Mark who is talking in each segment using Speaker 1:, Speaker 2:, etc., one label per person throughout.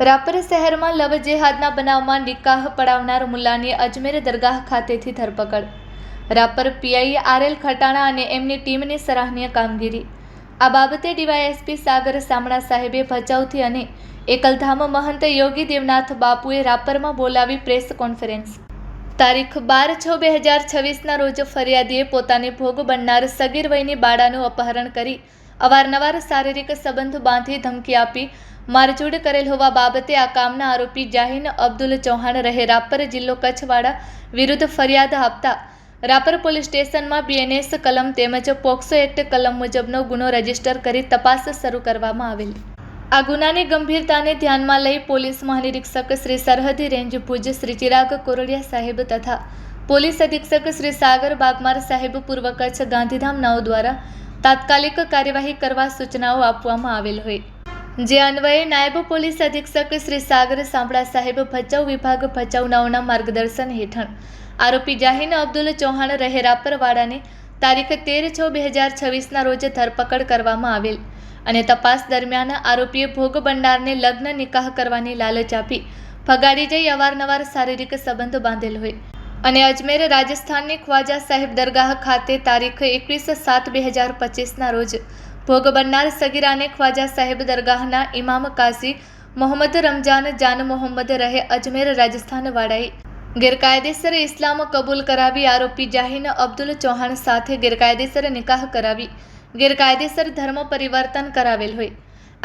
Speaker 1: રાપર શહેરમાં લવ જેહાદના બનાવમાં નિકાહ પડાવનાર મુલ્લાની અજમેર દરગાહ ખાતેથી ધરપકડ. રાપર પીઆઈ આર.એલ. ખટાણા અને એમની ટીમની સરાહનીય કામગીરી. આ બાબતે ડીવાયએસપી સાગર સામણા સાહેબે ભચાઉથી અને એકલધામ મહંત યોગી દેવનાથ બાપુએ રાપરમાં બોલાવી પ્રેસ કોન્ફરન્સ. તારીખ 12/6/2026ના રોજ ફરિયાદીએ પોતાને ભોગ બનનાર સગીર વયની બાળાનું અપહરણ કરી અવારનવાર શારીરિક સંબંધ બાંધી ધમકી આપી મારઝૂડ કરેલ હોવા બાબતે આ કામના આરોપી જાહીન અબ્દુલ ચૌહાણ રહે રાપર જિલ્લો કચ્છવાળા વિરુદ્ધ ફરિયાદ આપતા રાપર પોલીસ સ્ટેશનમાં બીએનએસ કલમ તેમજ પોક્સો એક્ટ કલમ મુજબનો ગુનો રજીસ્ટર કરી તપાસ શરૂ કરવામાં આવેલ. આ ગુનાની ગંભીરતાને ધ્યાનમાં લઈ પોલીસ મહાનિરીક્ષક શ્રી સરહદી રેન્જ ભુજ શ્રી ચિરાગ કોરડિયા સાહેબ તથા પોલીસ અધિક્ષક શ્રી સાગર બાગમાર સાહેબ પૂર્વ કચ્છ ગાંધીધામ નાઓ દ્વારા તાત્કાલિક કાર્યવાહી કરવા સૂચનાઓ આપવામાં આવેલ હોય. જે અન્વયે નાયબ પોલીસ અધિક્ષક શ્રી સાગર સાંભળા સાહેબ ભચાઉ વિભાગ ભચાઉ નાઓના માર્ગદર્શન હેઠળ આરોપી જાહીન અબ્દુલ ચૌહાણ રહે રાપરવાડાને તારીખ 13/6/2026ના રોજ ધરપકડ કરવામાં આવેલ અને તપાસ દરમિયાન આરોપીએ ભોગ બનનારને લગ્ન નિકાહ કરવાની લાલચ આપી ભગાડી જઈ અવારનવાર શારીરિક સંબંધ બાંધેલ હોય અને અજમેર રાજસ્થાનની ખ્વાજા સાહેબ દરગાહ ખાતે તારીખ 21/7/2025ના રોજ ભોગ બનનાર સગીરાને ખ્વાજા સાહેબ દરગાહના ઇમામ કાઝી મોહમ્મદ રમજાન જાન મોહમ્મદ રહે અજમેર રાજસ્થાન વાળાએ ગેરકાયદેસર ઇસ્લામ કબૂલ કરાવી આરોપી જાહીન અબ્દુલ ચૌહાણ સાથે ગેરકાયદેસર નિકાહ કરાવી ગેરકાયદેસર ધર્મ પરિવર્તન કરાવેલ હોય.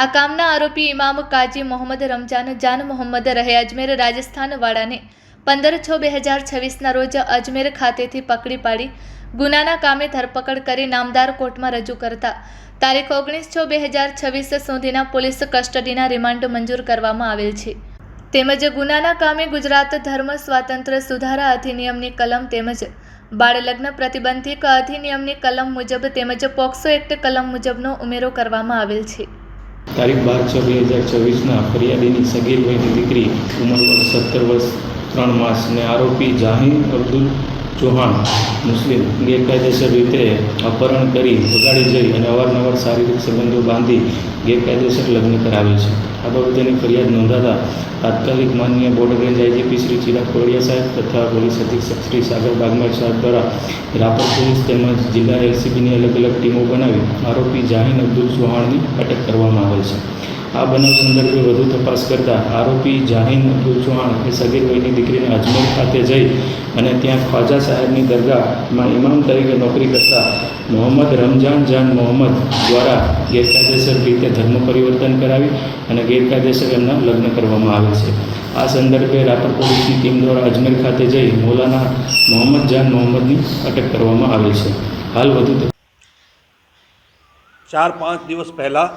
Speaker 1: આ કામના આરોપી ઇમામ કાજી મોહમ્મદ રમજાન જાન મોહમ્મદ રહે અજમેર રાજસ્થાન વાળાને 15/6/2026ના રોજ અજમેર ખાતેથી પકડી પાડી ગુનાના કામે ધરપકડ કરી નામદાર કોર્ટમાં રજૂ કરતા તારીખ 19/6/2026 સુધીના પોલીસ કસ્ટડીના રિમાન્ડ મંજૂર કરવામાં આવેલ છે. તેમજ ગુનાના કામે ગુજરાત ધર્મ સ્વાતંત્ર્ય સુધારા અધિનિયમની કલમ તેમજ બાળ લગ્ન પ્રતિબંધિક અધિનિયમની કલમ મુજબ તેમજ પોક્સો એક્ટ કલમ મુજબનો ઉમેરો કરવામાં આવેલ છે.
Speaker 2: તારીખ 12/6/2026ના ફરિયાદીની સગીર વયની દીકરી ઉંમર વર્ષ 17 વર્ષ 3 માસ ને આરોપી જાહીન અબ્દુલ ચૌહાણ મુસ્લિમ ગેરકાયદેસર રીતે અપહરણ કરી ભગાડી જઈ અને અવારનવાર શારીરિક સંબંધો બાંધી ગેરકાયદેસર લગ્ન કરાવેલ છે. આ બાબતેની ફરિયાદ નોંધાતા તાત્કાલિક માનનીય border range IGP Shri Chirag Kordia સાહેબ તથા પોલીસ અધિક્ષક શ્રી સાગર બાગમાર સાહેબ દ્વારા રાપર પોલીસ તેમજ જિલ્લા એલસીબીની અલગ અલગ ટીમો બનાવી આરોપી જાહીન અબ્દુલ ચૌહાણની અટક કરવામાં આવેલ છે. આ બનાવ સંદર્ભે વધુ તપાસ કરતા આરોપી જાહીન અબ્દુલ ચૌહાણ એ સગીર વયની દીકરીને અજમેર ખાતે જઈ અને ત્યાં ખ્વાજા સાહેબની દરગાહમાં ઇમામ તરીકે નોકરી કરતા મોહમ્મદ રમજાન જાન મોહમ્મદ દ્વારા ગેરકાયદેસર રીતે ધર્મ પરિવર્તન કરાવી અને ગેરકાયદેસર એમના લગ્ન કરવામાં આવે છે. આ સંદર્ભે રાપર પોલીસની ટીમ દ્વારા અજમેર ખાતે જઈ મૌલાના મોહમ્મદ જાન મોહમ્મદની અટક કરવામાં આવેલ છે. હાલ વધુ
Speaker 3: 4-5 દિવસ પહેલાં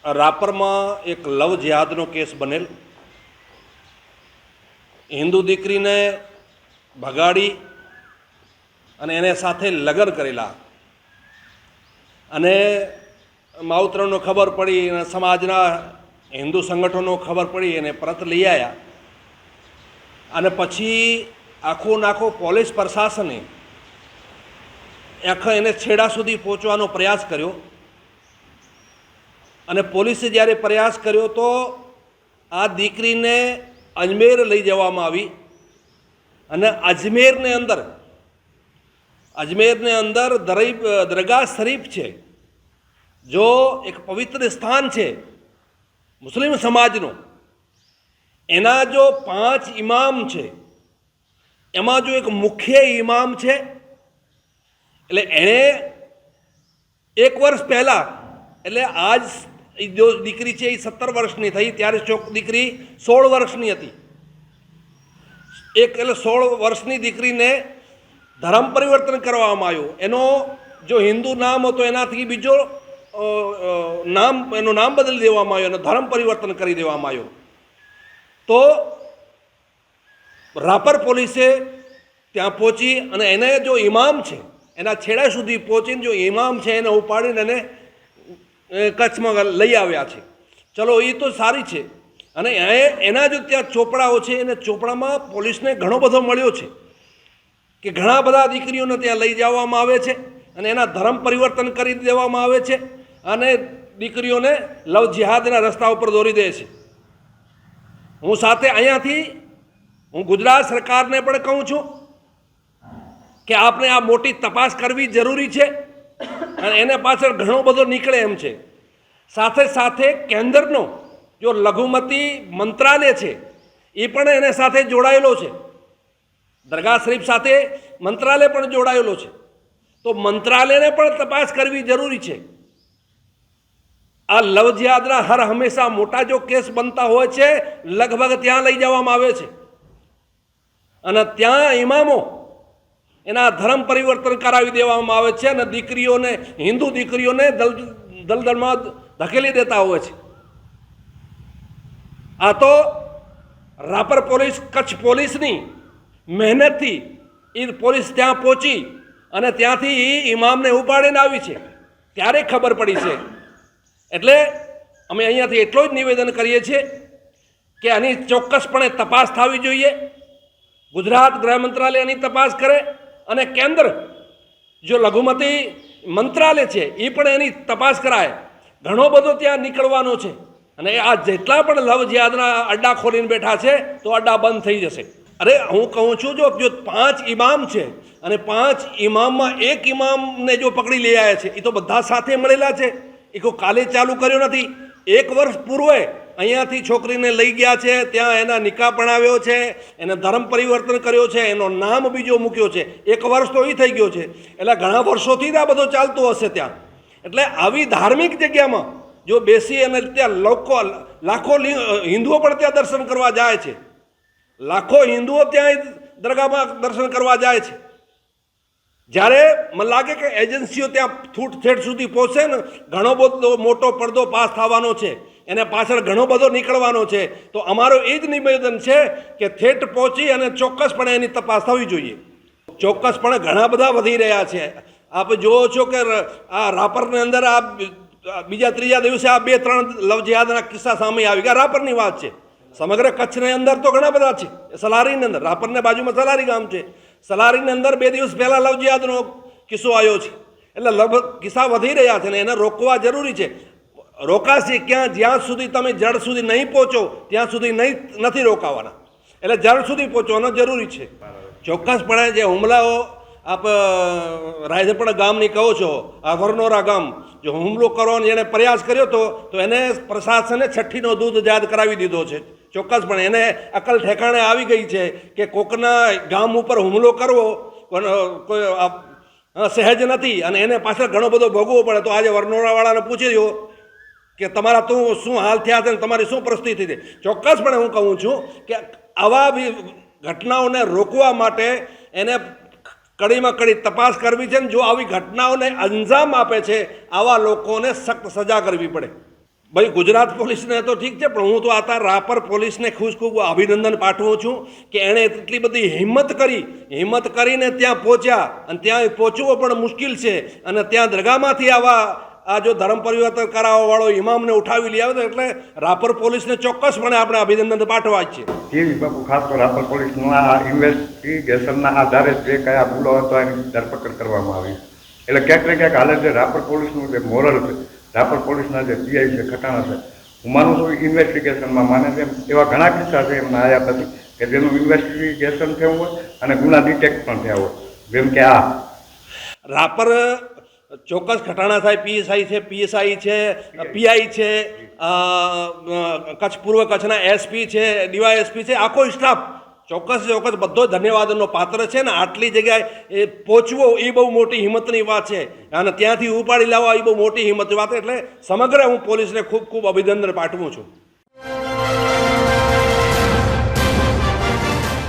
Speaker 3: રાપરમાં એક લવ જેહાદનો કેસ બનેલ. હિન્દુ દીકરીને ભગાડી અને એને સાથે લગ્ન કરેલા અને માવતરનો ખબર પડી અને સમાજના હિન્દુ સંગઠનો ખબર પડી અને પરત લઈ આવ્યા અને પછી આખો પોલીસ પ્રશાસને એને છેડા સુધી પહોંચવાનો પ્રયાસ કર્યો અને પોલીસે જ્યારે પ્રયાસ કર્યો તો આ દીકરીને અજમેર લઈ જવામાં આવી અને અજમેરની અંદર દરગાહ શરીફ છે, જો એક પવિત્ર સ્થાન છે મુસ્લિમ સમાજનો. એના જો 5 ઇમામ છે એમાં જો એક મુખ્ય ઇમામ છે એટલે એણે 1 વર્ષ પહેલાં એટલે આજ જો દીકરી છે એ 17 વર્ષની થઈ ત્યારે દીકરી 16 વર્ષની હતી. એટલે 16 વર્ષની દીકરીને ધર્મ પરિવર્તન કરવામાં આવ્યું. એનો જો હિન્દુ નામ હતો એનાથી બીજો એનું નામ બદલી દેવામાં આવ્યું અને ધર્મ પરિવર્તન કરી દેવામાં આવ્યું. તો રાપર પોલીસે ત્યાં પહોંચી અને એને જો ઇમામ છે એના છેડા સુધી પહોંચીને જો ઇમામ છે એને ઉપાડીને એને કચ્છમાં લઈ આવ્યા છે. ચલો એ તો સારી છે. અને એના જો ત્યાં ચોપડાઓ છે એને ચોપડામાં પોલીસને ઘણો બધો મળ્યો છે કે ઘણા બધા દીકરીઓને ત્યાં લઈ જવામાં આવે છે અને એના ધર્મ પરિવર્તન કરી દેવામાં આવે છે અને દીકરીઓને લવ જિહાદના રસ્તા ઉપર દોરી દે છે. હું સાથે અહીંયાથી હું ગુજરાત સરકારને પણ કહું છું કે આપણે આ મોટી તપાસ કરવી જરૂરી છે અને એને પાછળ ઘણો બધો નીકળે એમ છે. સાથે સાથે કેન્દ્રનો જો લઘુમતી મંત્રાલય છે એ પણ એને સાથે જોડાયેલો છે. દરગાહ શરીફ સાથે મંત્રાલય પણ જોડાયેલો છે. તો મંત્રાલયને પણ તપાસ કરવી જરૂરી છે. આ લવ જિહાદના હર હંમેશા મોટા જો કેસ બનતા હોય છે લગભગ ત્યાં લઈ જવામાં આવે છે અને ત્યાં ઇમામો એના ધર્મ પરિવર્તન કરાવી દેવામાં આવે છે અને દીકરીઓને હિન્દુ દીકરીઓને દલદલમાં ધકેલી દેતા હોય છે. આ તો રાપર પોલીસ કચ્છ પોલીસની મહેનતથી એ પોલીસ ત્યાં પહોંચી અને ત્યાંથી ઇમામને ઉપાડીને આવી છે ત્યારે ખબર પડી છે. એટલે અમે અહીંયાથી એટલું જ નિવેદન કરીએ છીએ કે આની ચોક્કસપણે તપાસ થવી જોઈએ. ગુજરાત ગૃહ મંત્રાલયની તપાસ કરે અને કેન્દ્ર જો લઘુમતી મંત્રાલય છે એ પણ એની તપાસ કરાય. ઘણો બધો ત્યાં નીકળવાનો છે અને આ જેટલા પણ લવ જિહાદના અડ્ડા ખોલીને બેઠા છે તો અડ્ડા બંધ થઈ જશે. અરે હું કહું છું જો 5 ઇમામ છે અને 5 ઇમામમાં એક ઇમામને જો પકડી લઈ આવ્યા છે એ તો બધા સાથે મળેલા છે. એ કોઈ કાલે ચાલુ કર્યો નથી. 1 વર્ષ પૂર્વે અહીંયાથી છોકરીને લઈ ગયા છે, ત્યાં એના નિકાહ પણાવ્યો છે, એને ધર્મ પરિવર્તન કર્યો છે, એનો નામ બીજો મૂક્યો છે. 1 વર્ષ તો એ થઈ ગયો છે. એટલે ઘણા વર્ષોથી આ બધો ચાલતો હશે ત્યાં. એટલે આવી ધાર્મિક જગ્યામાં જો બેસી અને ત્યાં લાખો હિન્દુઓ પણ ત્યાં દર્શન કરવા જાય છે. લાખો હિન્દુઓ ત્યાં દરગાહમાં દર્શન કરવા જાય છે. જ્યારે મને લાગે કે એજન્સીઓ ત્યાં ઠેઠ સુધી પહોંચે ને ઘણો બધો મોટો પડદો પાસ થવાનો છે, એને પાછળ ઘણો બધો નીકળવાનો છે. તો અમારો એ જ નિવેદન છે કે ઠેઠ પહોંચી અને ચોક્કસપણે એની તપાસ થવી જોઈએ. ચોક્કસપણે ઘણા બધા વધી રહ્યા છે. આપ જુઓ છો કે આ રાપરની અંદર આ બીજા ત્રીજા દિવસે આ 2-3 લવ જિહાદના કિસ્સા સામે આવી ગયા. રાપરની વાત છે. સમગ્ર કચ્છની અંદર તો ઘણા બધા છે. સલારીની અંદર, રાપરને બાજુમાં સલારી ગામ છે. સલારીની અંદર 2 દિવસ પહેલાં લવ જિહાદનો કિસ્સો આવ્યો છે. એટલે લગભગ કિસ્સા વધી રહ્યા છે ને એને રોકવા જરૂરી છે. રોકાશે ક્યાં? જ્યાં સુધી તમે જડ સુધી નહીં પહોંચો ત્યાં સુધી નથી રોકાવાના. એટલે જડ સુધી પહોંચવાનો જરૂરી છે. ચોક્કસપણે જે હુમલાઓ આપ રાયધપડા ગામની કહો છો, આ વરનોરા ગામ જો હુમલો કરવાનો જેણે પ્રયાસ કર્યો તો એને પ્રશાસને 6ઠ્ઠીનો દૂધ જાહેર કરાવી દીધો છે. ચોક્કસપણે એને અકલ ઠેકાણે આવી ગઈ છે કે કોકના ગામ ઉપર હુમલો કરવો કોઈ સહેજ નથી અને એને પાછળ ઘણો બધો ભોગવવો પડે. તો આજે વરનોરાવાળાને પૂછી દો કે તમારા શું હાલ થયા છે ને તમારી શું પરિસ્થિતિ છે. ચોક્કસપણે હું કહું છું કે આવા ઘટનાઓને રોકવા માટે એને કડીમાં કડી તપાસ કરવી છે. જો આવી ઘટનાઓને અંજામ આપે છે આવા લોકોને સખ્ત સજા કરવી પડે. ભાઈ ગુજરાત પોલીસને તો ઠીક છે, પણ હું તો આ રાપર પોલીસને ખૂબ અભિનંદન પાઠવું છું કે એણે એટલી બધી હિંમત કરીને ત્યાં પહોંચ્યા અને ત્યાં પહોંચવો પણ મુશ્કેલ છે અને ત્યાં દરગાહમાંથી આ જો ધર્મ પરિવર્તન કરાવવાવાળો ઇમામને ઉઠાવી લઈ આવે તો એટલે રાપર પોલીસને ચોક્કસપણે આપણે અભિનંદન પાઠવા જ છે.
Speaker 4: બાપુ ખાસ તો રાપર પોલીસનું આ ઇન્વેસ્ટિગેશનના આધારે જે કયા ભૂલો હતો એની ધરપકડ કરવામાં આવી. એટલે ક્યાંક ને ક્યાંક હાલે જે રાપર પોલીસનું જે મોરલ છે, રાપર પોલીસના જે પીઆઈ છે ખટાણા છે, હું માનું છું ઇન્વેસ્ટિગેશનમાં માને છે એવા ઘણા કિસ્સા છે એમના આવ્યા પછી કે જેનું ઇન્વેસ્ટિગેશન થયું હોય અને ગુના ડિટેક્ટ પણ થયા હોય. જેમ કે આ
Speaker 3: રાપર ચોક્કસ ખટાણા સાહેબ પીએસઆઈ છે, પીએસઆઈ છે, પીઆઈ છે, કચ્છ પૂર્વ કચ્છના એસપી છે, ડીવાયએસપી છે, આખો સ્ટાફ ચોક્કસ બધો ધન્યવાદનો પાત્ર છે ને. આટલી જગ્યાએ એ પહોંચવો એ બહુ મોટી હિંમતની વાત છે અને ત્યાંથી ઉપાડી લાવવા એ બહુ મોટી હિંમતની વાત. એટલે સમગ્ર હું પોલીસને ખૂબ અભિનંદન પાઠવું છું.